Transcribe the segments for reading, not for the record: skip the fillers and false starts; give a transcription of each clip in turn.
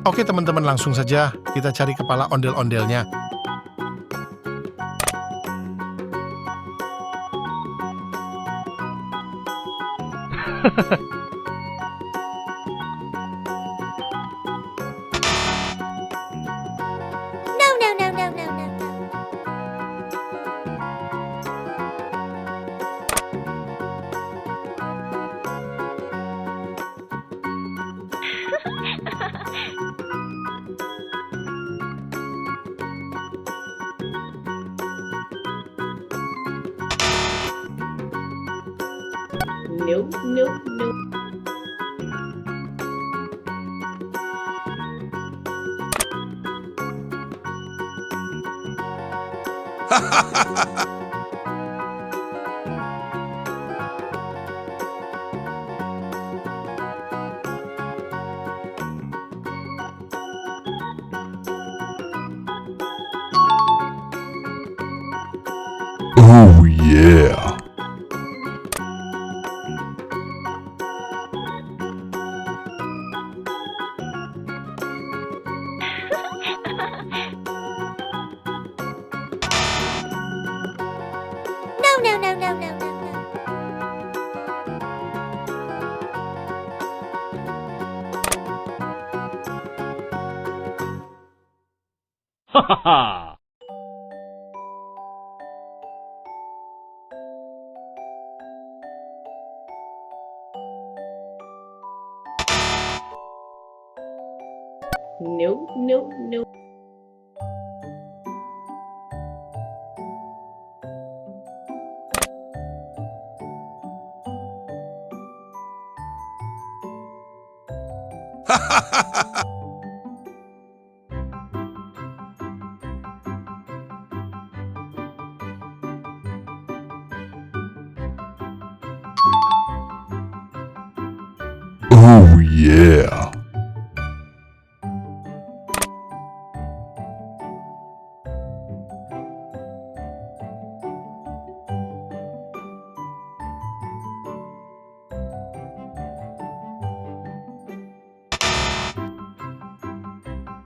Oke teman-teman, langsung saja kita cari kepala ondel-ondelnya. No, no, no, no, no, no, no. Nope, nope, nope. Oh yeah. No, no, no, no, no, no, no. Ha ha ha! Nope, nope, nope. Oh yeah.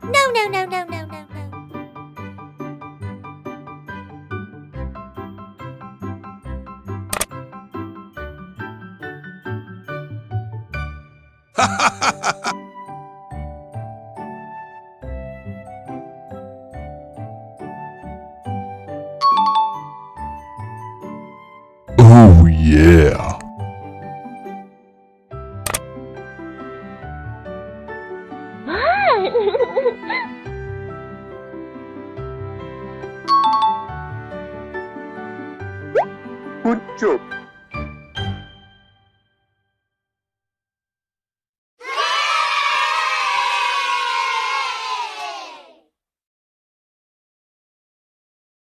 No, no, no, no, no, no, no. Oh yeah. Good job.